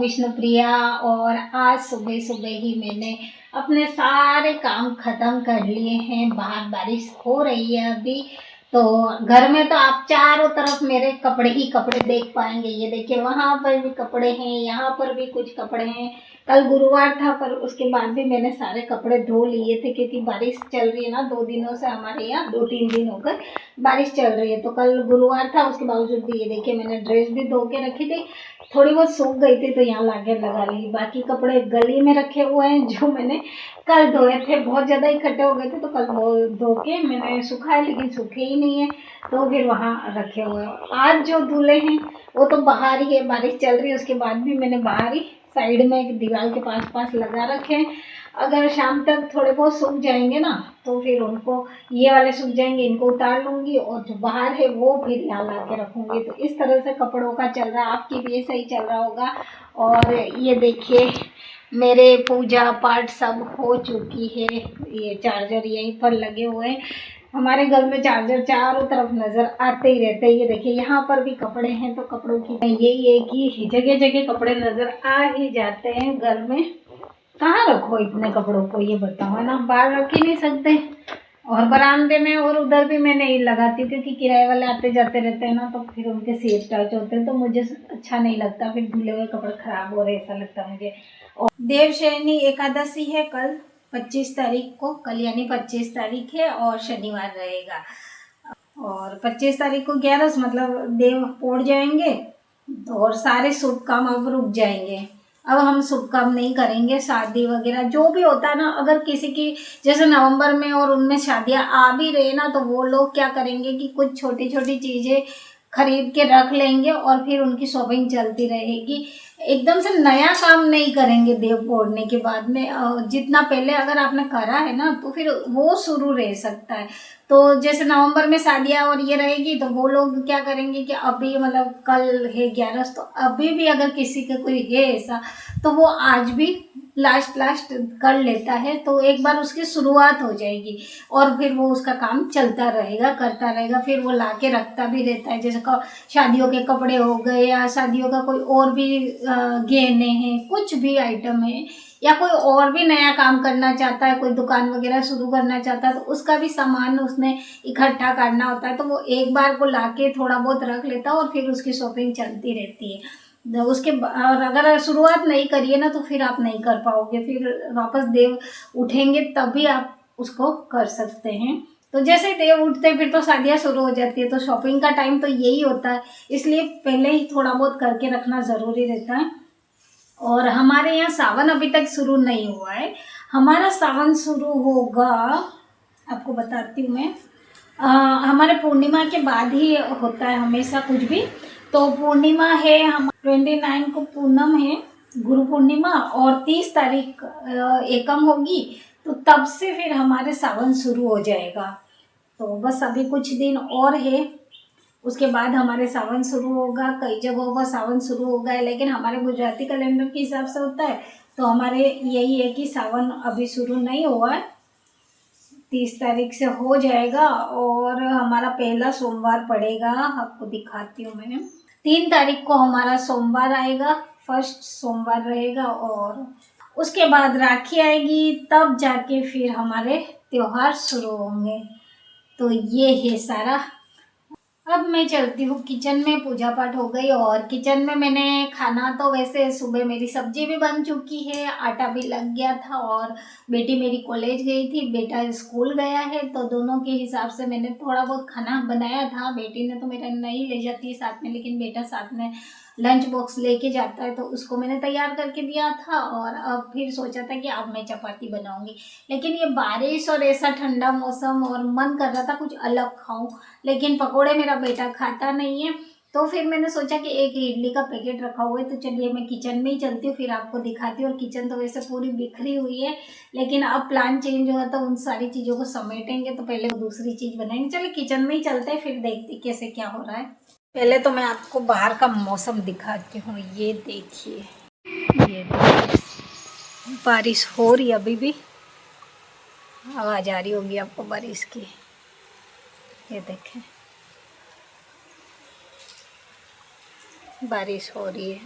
विष्णुप्रिया। और आज सुबह सुबह ही मैंने अपने सारे काम ख़त्म कर लिए हैं। बाहर बारिश हो रही है अभी, तो घर में तो आप चारों तरफ मेरे कपड़े ही कपड़े देख पाएंगे। ये देखिए, वहाँ पर भी कपड़े हैं, यहाँ पर भी कुछ कपड़े हैं। कल गुरुवार था, पर उसके बाद भी मैंने सारे कपड़े धो लिए थे, क्योंकि बारिश चल रही है ना 2 दिनों से। हमारे यहाँ 2-3 दिन होकर बारिश चल रही है, तो कल गुरुवार था, उसके बावजूद भी ये देखिए मैंने ड्रेस भी धो के रखी थी। थोड़ी बहुत सूख गई थी तो यहाँ लाके लगा ली। बाकी कपड़े गली में रखे हुए हैं जो मैंने कल धोए थे। बहुत ज़्यादा इकट्ठे हो गए थे तो कल वो धो के मैंने सुखाए, लेकिन सूखे ही नहीं है, तो फिर वहाँ रखे हुए हैं। आज जो धुले हैं वो तो बाहर ही है, बारिश चल रही है, उसके बाद भी मैंने बाहर ही साइड में एक दीवार के पास लगा रखे हैं। अगर शाम तक थोड़े बहुत सूख जाएंगे ना, तो फिर उनको, ये वाले सूख जाएंगे, इनको उतार लूँगी, और जो बाहर है वो फिर यहाँ ला के रखूँगी। तो इस तरह से कपड़ों का चल रहा है। आपकी भी सही चल रहा होगा। और ये देखिए, मेरे पूजा पाठ सब हो चुकी है। ये चार्जर यहीं पर लगे हुए हैं। हमारे घर में चार्जर चारों तरफ नज़र आते ही रहते हैं। ये देखिए, यहाँ पर भी कपड़े हैं, तो कपड़ों की यही है कि जगह जगह कपड़े नज़र आ ही जाते हैं। घर में कहाँ रखो इतने कपड़ों को, ये बताओ, है ना। बाहर रख ही नहीं सकते, और बरामदे में और उधर भी मैं नहीं लगाती हूँ, क्योंकि किराए वाले आते जाते रहते हैं ना, तो फिर उनके सिर टच होते हैं, तो मुझे अच्छा नहीं लगता। फिर धुले हुए कपड़े खराब हो रहे, ऐसा लगता है मुझे। और देवशयनी एकादशी है कल 25 तारीख को। कल यानी 25 तारीख है और शनिवार रहेगा। और 25 तारीख को 11, मतलब देव पौड़ जाएंगे, और सारे शुभ काम अब रुक जाएंगे। अब हम शुभ काम नहीं करेंगे। शादी वगैरह जो भी होता है ना, अगर किसी की जैसे नवंबर में और उनमें शादियां आ भी रहे ना, तो वो लोग क्या करेंगे कि कुछ छोटी छोटी चीज़ें खरीद के रख लेंगे और फिर उनकी शॉपिंग चलती रहेगी। एकदम से नया काम नहीं करेंगे देव पोड़ने के बाद में। जितना पहले अगर आपने करा है ना, तो फिर वो शुरू रह सकता है। तो जैसे नवंबर में शादियां और ये रहेगी, तो वो लोग क्या करेंगे कि अभी, मतलब कल है 11, तो अभी भी अगर किसी का कोई है ऐसा, तो वो आज भी लास्ट कर लेता है, तो एक बार उसकी शुरुआत हो जाएगी, और फिर वो उसका काम चलता रहेगा, करता रहेगा। फिर वो लाके रखता भी रहता है। जैसे शादियों के कपड़े हो गए, या शादियों का कोई और भी गहने हैं, कुछ भी आइटम है, या कोई और भी नया काम करना चाहता है, कोई दुकान वगैरह शुरू करना चाहता है, तो उसका भी सामान उसने इकट्ठा करना होता है, तो वो एक बार को लाके थोड़ा बहुत रख लेता है, और फिर उसकी शॉपिंग चलती रहती है। और अगर शुरुआत नहीं करिए ना, तो फिर आप नहीं कर पाओगे। फिर वापस देव उठेंगे तभी आप उसको कर सकते हैं। तो जैसे देव उठते हैं फिर तो शादियाँ शुरू हो जाती है, तो शॉपिंग का टाइम तो यही होता है, इसलिए पहले ही थोड़ा बहुत करके रखना ज़रूरी रहता है। और हमारे यहाँ सावन अभी तक शुरू नहीं हुआ है। हमारा सावन शुरू होगा, आपको बताती हूँ मैं। हमारे पूर्णिमा के बाद ही होता है हमेशा कुछ भी। तो पूर्णिमा है, हम 29 को पूनम है, गुरु पूर्णिमा, और 30 तारीख एकम होगी, तो तब से फिर हमारे सावन शुरू हो जाएगा। तो बस अभी कुछ दिन और है, उसके बाद हमारे सावन शुरू होगा। कई जगहों पर सावन शुरू हो गया है, लेकिन हमारे गुजराती कैलेंडर के हिसाब से होता है, तो हमारे यही है कि सावन अभी शुरू नहीं हुआ है, 30 तारीख से हो जाएगा। और हमारा पहला सोमवार पड़ेगा, आपको दिखाती हूँ मैं। 3 तारीख को हमारा सोमवार आएगा, फर्स्ट सोमवार रहेगा, और उसके बाद राखी आएगी, तब जाके फिर हमारे त्योहार शुरू होंगे। तो ये है सारा। अब मैं चलती हूँ किचन में। पूजा पाठ हो गई, और किचन में मैंने खाना, तो वैसे सुबह मेरी सब्जी भी बन चुकी है, आटा भी लग गया था, और बेटी मेरी कॉलेज गई थी, बेटा स्कूल गया है, तो दोनों के हिसाब से मैंने थोड़ा बहुत खाना बनाया था। बेटी ने तो मेरा नहीं ले जाती है साथ में, लेकिन बेटा साथ में लंच बॉक्स लेके जाता है, तो उसको मैंने तैयार करके दिया था। और अब फिर सोचा था कि अब मैं चपाती बनाऊंगी, लेकिन ये बारिश और ऐसा ठंडा मौसम, और मन कर रहा था कुछ अलग खाऊं, लेकिन पकोड़े मेरा बेटा खाता नहीं है। तो फिर मैंने सोचा कि एक इडली का पैकेट रखा हुआ है, तो चलिए मैं किचन में ही चलती हूँ, फिर आपको दिखाती हूँ। और किचन तो वैसे पूरी बिखरी हुई है, लेकिन अब प्लान चेंज हुआ, तो उन सारी चीज़ों को समेटेंगे, तो पहले दूसरी चीज़ बनाएंगे। चलिए किचन में ही चलते हैं, फिर देखते कैसे क्या हो रहा है। पहले तो मैं आपको बाहर का मौसम दिखाती हूँ। ये देखिए, बारिश हो रही है, अभी भी आवाज़ आ रही होगी आपको बारिश की। ये देखें, बारिश हो रही है।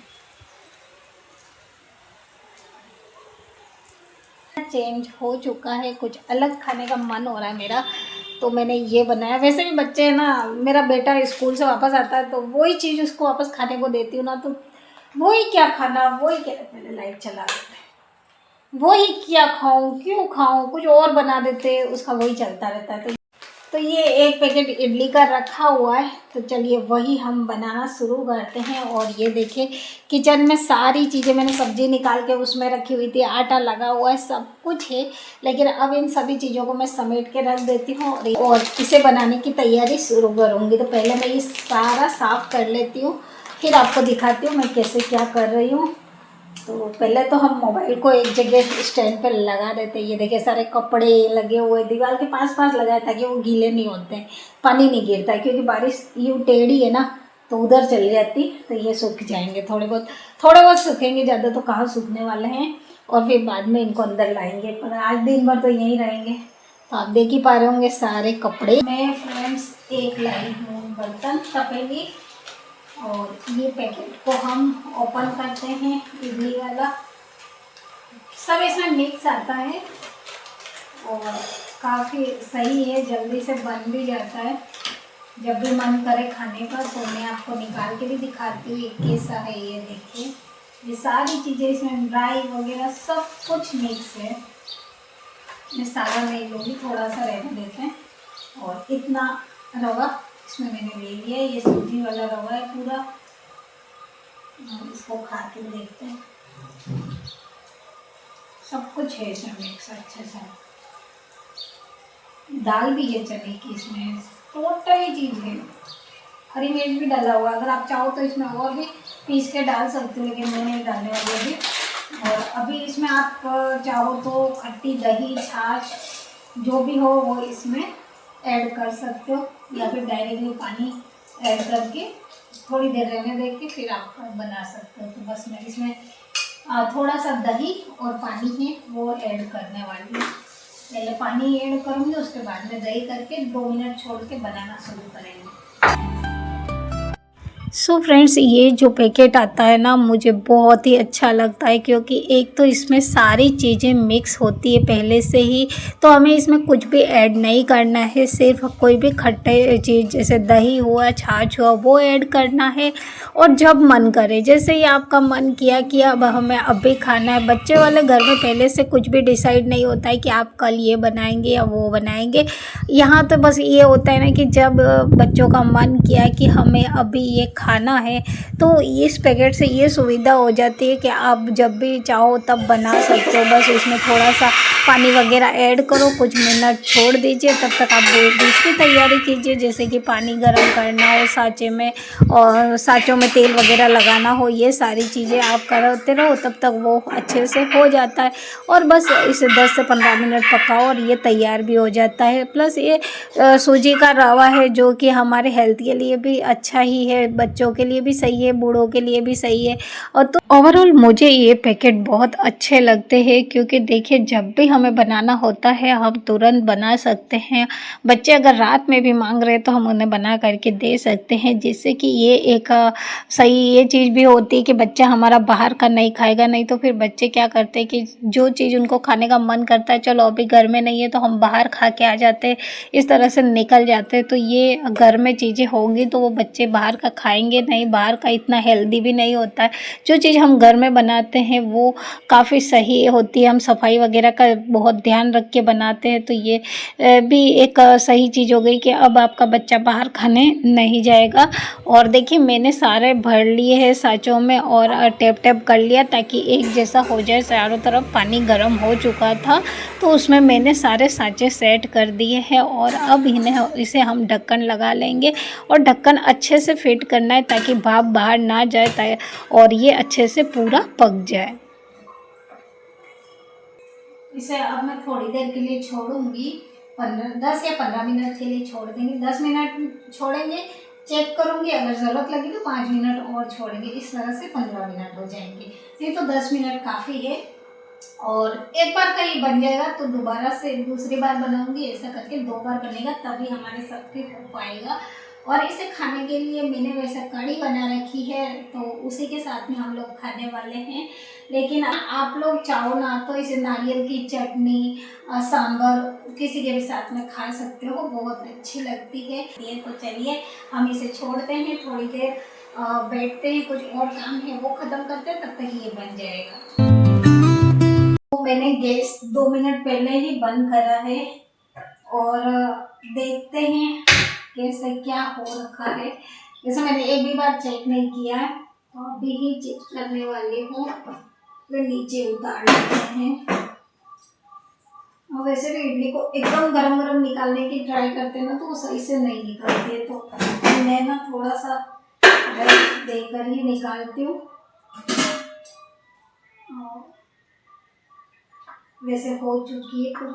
चेंज हो चुका है, कुछ अलग खाने का मन हो रहा है मेरा, तो मैंने ये बनाया। वैसे भी बच्चे हैं ना, मेरा बेटा स्कूल से वापस आता है तो वही चीज़ उसको वापस खाने को देती हूँ ना, तो वही क्या खाना, वही क्या, पहले लाइट चला देते हैं, वही क्या खाऊं, क्यों खाऊं, कुछ और बना देते, उसका वही चलता रहता है। तो ये एक पैकेट इडली का रखा हुआ है, तो चलिए वही हम बनाना शुरू करते हैं। और ये देखिए किचन में सारी चीज़ें मैंने सब्जी निकाल के उसमें रखी हुई थी, आटा लगा हुआ है, सब कुछ है, लेकिन अब इन सभी चीज़ों को मैं समेट के रख देती हूँ और इसे बनाने की तैयारी शुरू करूँगी। तो पहले मैं ये सारा साफ़ कर लेती हूँ, फिर आपको दिखाती हूँ मैं कैसे क्या कर रही हूँ। तो पहले तो हम मोबाइल को एक जगह स्टैंड पर लगा देते हैं। ये देखिए सारे कपड़े लगे हुए दीवार के पास पास लगाए ताकि वो गीले नहीं होते हैं, पानी नहीं गिरता है, क्योंकि बारिश यूँ टेढ़ी है ना तो उधर चली जाती, तो ये सूख जाएंगे, थोड़े बहुत सूखेंगे, ज़्यादा तो कहाँ सूखने वाले हैं। और फिर बाद में इनको अंदर लाएंगे, पर आज दिन भर तो यहीं रहेंगे। तो आप देख ही पा रहे होंगे सारे कपड़े। मैं फ्रेंड्स एक लाई हूँ बर्तन तपेली, और ये पैकेट को हम ओपन करते हैं, इडली वाला सब इसमें मिक्स आता है और काफ़ी सही है, जल्दी से बन भी जाता है। जब भी मन करे खाने का तो मैं आपको निकाल के भी दिखाती हूँ ये कैसा है। ये देखिए ये सारी चीज़ें इसमें ड्राई वगैरह सब कुछ मिक्स है। मैं सारा नहीं लूँगी, थोड़ा सा रहने देते हैं। और इतना रवा इसमें मैंने ले लिया है, ये सूजी वाला रवा है पूरा। इसको खा के देखते हैं, सब कुछ है इसमें मिक्स अच्छे से। दाल भी है चने की, इसमें टोटल चीज़ है। हरी मिर्च भी डाला हुआ है, अगर आप चाहो तो इसमें और भी पीस के डाल सकते हो, लेकिन मैं नहीं डालने वाली अभी। और अभी इसमें आप चाहो तो खट्टी दही छाछ जो भी हो वो इसमें ऐड कर सकते हो, या फिर डायरेक्टली पानी ऐड करके थोड़ी देर रहने दे के फिर आप बना सकते हो। तो बस मैं इसमें थोड़ा सा दही और पानी है वो ऐड करने वाली हूँ। पहले पानी ऐड करूँगी, उसके बाद में दही करके 2 मिनट छोड़ के बनाना शुरू करेंगे। सो फ्रेंड्स ये जो पैकेट आता है ना मुझे बहुत ही अच्छा लगता है, क्योंकि एक तो इसमें सारी चीज़ें मिक्स होती है पहले से ही, तो हमें इसमें कुछ भी ऐड नहीं करना है, सिर्फ कोई भी खट्टे चीज़ जैसे दही हुआ छाछ हुआ वो ऐड करना है। और जब मन करे, जैसे ही आपका मन किया कि अब हमें अभी खाना है, बच्चे वाले घर में पहले से कुछ भी डिसाइड नहीं होता है कि आप कल ये बनाएंगे या वो बनाएंगे। यहाँ तो बस ये होता है ना कि जब बच्चों का मन किया कि हमें अभी ये खाना है, तो इस पैकेट से ये सुविधा हो जाती है कि आप जब भी चाहो तब बना सकते हो। बस उसमें थोड़ा सा पानी वगैरह ऐड करो, कुछ मिनट छोड़ दीजिए, तब तक आप दूसरी तैयारी कीजिए, जैसे कि पानी गर्म करना हो साँचे में, और साँचों में तेल वगैरह लगाना हो, ये सारी चीज़ें आप करते रहो, तब तक वो अच्छे से हो जाता है। और बस इसे 10 से 15 मिनट पकाओ और ये तैयार भी हो जाता है। प्लस ये सूजी का रवा है जो कि हमारे हेल्थ के लिए भी अच्छा ही है, बच्चों के लिए भी सही है, बूढ़ों के लिए भी सही है। और तो ओवरऑल मुझे ये पैकेट बहुत अच्छे लगते हैं, क्योंकि देखिए जब भी हमें बनाना होता है हम तुरंत बना सकते हैं। बच्चे अगर रात में भी मांग रहे हैं तो हम उन्हें बना करके दे सकते हैं, जिससे कि ये एक सही ये चीज़ भी होती है कि बच्चा हमारा बाहर का नहीं खाएगा। नहीं तो फिर बच्चे क्या करते हैं कि जो चीज़ उनको खाने का मन करता है, चलो अभी घर में नहीं है तो हम बाहर खा के आ जाते हैं, इस तरह से निकल जाते हैं। तो ये घर में चीज़ें होंगी तो वो बच्चे बाहर का खाएंगे नहीं, बाहर का इतना हेल्दी भी नहीं होता है। जो चीज़ हम घर में बनाते हैं वो काफ़ी सही होती है, हम सफाई वगैरह का बहुत ध्यान रख के बनाते हैं। तो ये भी एक सही चीज़ हो गई कि अब आपका बच्चा बाहर खाने नहीं जाएगा। और देखिए मैंने सारे भर लिए हैं साँचों में और टैप टैप कर लिया ताकि एक जैसा हो जाए, चारों तरफ पानी गर्म हो चुका था तो उसमें मैंने सारे साँचे सेट कर दिए हैं। और अब इसे हम ढक्कन लगा लेंगे और ढक्कन अच्छे से फिट करना है ताकि भाप बाहर ना जाए और ये अच्छे से पूरा पक जाए। इसे अब मैं थोड़ी देर के लिए छोड़ूंगी, 10 या 15 मिनट के लिए छोड़ देंगे। 10 मिनट छोड़ेंगे, चेक करूंगी, अगर ज़रूरत लगी तो 5 मिनट और छोड़ेंगे। इस तरह से 15 मिनट हो जाएंगे, नहीं तो 10 मिनट काफ़ी है। और एक बार का ये बन जाएगा तो दोबारा से दूसरी बार बनाऊंगी, ऐसा करके 2 बार बनेगा तभी हमारे सबके हो पाएगा। और इसे खाने के लिए मैंने वैसे कढ़ी बना रखी है, तो उसी के साथ में हम लोग खाने वाले हैं। लेकिन आप लोग चाहो ना तो इसे नारियल की चटनी, सांभर किसी के भी साथ में खा सकते हो, बहुत अच्छी लगती है। ये तो चलिए हम इसे छोड़ते हैं, थोड़ी देर बैठते हैं, कुछ और काम है वो ख़त्म करते हैं, तब तक ये बन जाएगा। तो मैंने गैस 2 मिनट पहले ही बंद करा है और देखते हैं कैसे क्या हो रखा है। जैसे मैंने एक भी बार चेक नहीं किया है, तो अभी ही चेक करने वाली हूँ। तो नीचे उतार लेते हैं। और वैसे भी इडली को एकदम गरम गरम निकालने की ट्राई करते हैं ना, तो वो सही से नहीं निकलती है, तो मैं ना थोड़ा सा रेस्ट देकर ही निकालती हूँ। वैसे हो चुकी है, तो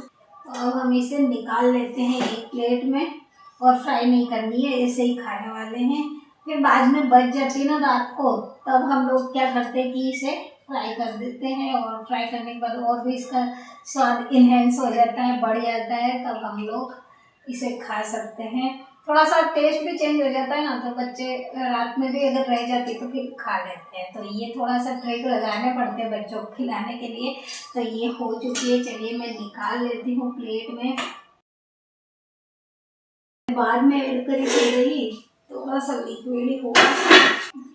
अब हम इसे निकाल लेते हैं एक प्लेट में। और फ्राई नहीं करनी है, ऐसे ही खाने वाले हैं। फिर बाद में बच जाती है ना रात को, तब हम लोग क्या करते हैं कि इसे फ्राई कर देते हैं, और फ्राई करने के बाद और भी इसका स्वाद इन्हेंस हो जाता है, बढ़ जाता है, तब हम लोग इसे खा सकते हैं। थोड़ा सा टेस्ट भी चेंज हो जाता है ना, तो बच्चे रात में भी अगर रह जाती तो फिर खा लेते हैं। तो ये थोड़ा सा ट्रिक लगाने पड़ते हैं बच्चों को खिलाने के लिए। तो ये हो चुकी है, चलिए मैं निकाल लेती हूँ प्लेट में। बाद में ऐड करी रही, थोड़ा सा लिक्विड ही होगा।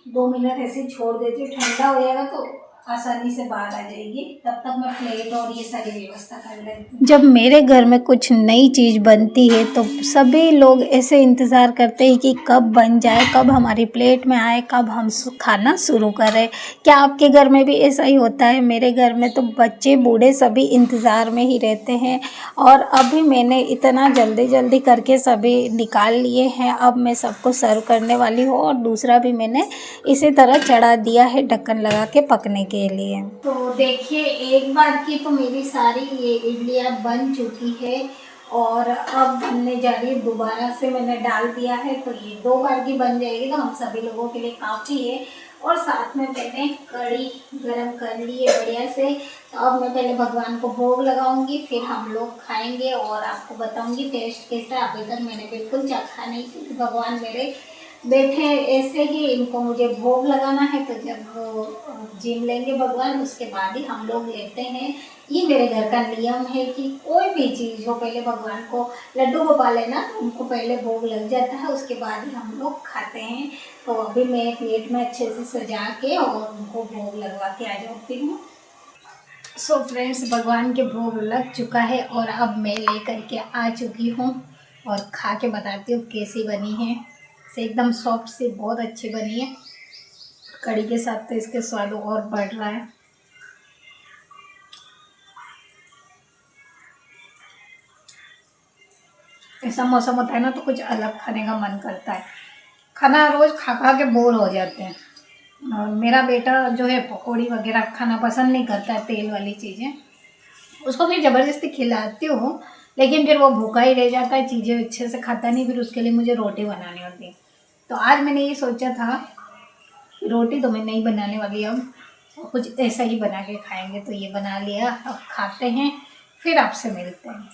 2 मिनट ऐसे छोड़ देती हूँ, ठंडा हो जाएगा तो आसानी से बाहर आ जाएगी। तब तक मैं प्लेट और ये सारी व्यवस्था कर लेती हूँ। जब मेरे घर में कुछ नई चीज़ बनती है तो सभी लोग ऐसे इंतज़ार करते हैं कि कब बन जाए, कब हमारी प्लेट में आए, कब हम खाना शुरू करें। क्या आपके घर में भी ऐसा ही होता है? मेरे घर में तो बच्चे बूढ़े सभी इंतज़ार में ही रहते हैं। और अभी मैंने इतना जल्दी जल्दी करके सभी निकाल लिए हैं। अब मैं सबको सर्व करने वाली हूँ, और दूसरा भी मैंने इसी तरह चढ़ा दिया है ढक्कन लगा के पकने के लिए। तो देखिए, एक बार की तो मेरी सारी ये इडलियाँ बन चुकी है, और अब बनने जा रही है। दोबारा से मैंने डाल दिया है, तो ये 2 बार की बन जाएगी, तो हम सभी लोगों के लिए काफ़ी है। और साथ में मैंने कढ़ी गरम कर ली है बढ़िया से। तो अब मैं पहले भगवान को भोग लगाऊंगी, फिर हम लोग खाएंगे और आपको बताऊंगी टेस्ट कैसा है। अभी तक मैंने बिल्कुल चखा नहीं, क्योंकि भगवान मेरे बैठे ऐसे ही, इनको मुझे भोग लगाना है। तो जब वो जिम लेंगे भगवान, उसके बाद ही हम लोग लेते हैं। ये मेरे घर का नियम है कि कोई भी चीज़ हो, पहले भगवान को, लड्डू गोपाल है ना, तो उनको पहले भोग लग जाता है, उसके बाद ही हम लोग खाते हैं। तो अभी मैं प्लेट में अच्छे से सजा के और उनको भोग लगवा के आ जाती हूँ। सो फ्रेंड्स, भगवान के भोग लग चुका है, और अब मैं लेकर के आ चुकी हूँ, और खा के बताती हूँ कैसी बनी है। से एकदम सॉफ्ट से बहुत अच्छी बनी है। कढ़ी के साथ तो इसके स्वाद और बढ़ रहा है। ऐसा मौसम होता है ना, तो कुछ अलग खाने का मन करता है। खाना रोज़ खा खा के बोर हो जाते हैं। और मेरा बेटा जो है पकौड़ी वगैरह खाना पसंद नहीं करता है, तेल वाली चीज़ें। उसको फिर ज़बरदस्ती खिलाती हूँ, लेकिन फिर वो भूखा ही रह जाता है, चीज़ें अच्छे से खाता नहीं। फिर उसके लिए मुझे रोटी बनानी होती है। तो आज मैंने ये सोचा था, रोटी तो मैं नहीं बनाने वाली, अब कुछ ऐसा ही बना के खाएंगे। तो ये बना लिया, अब खाते हैं, फिर आपसे मिलते हैं।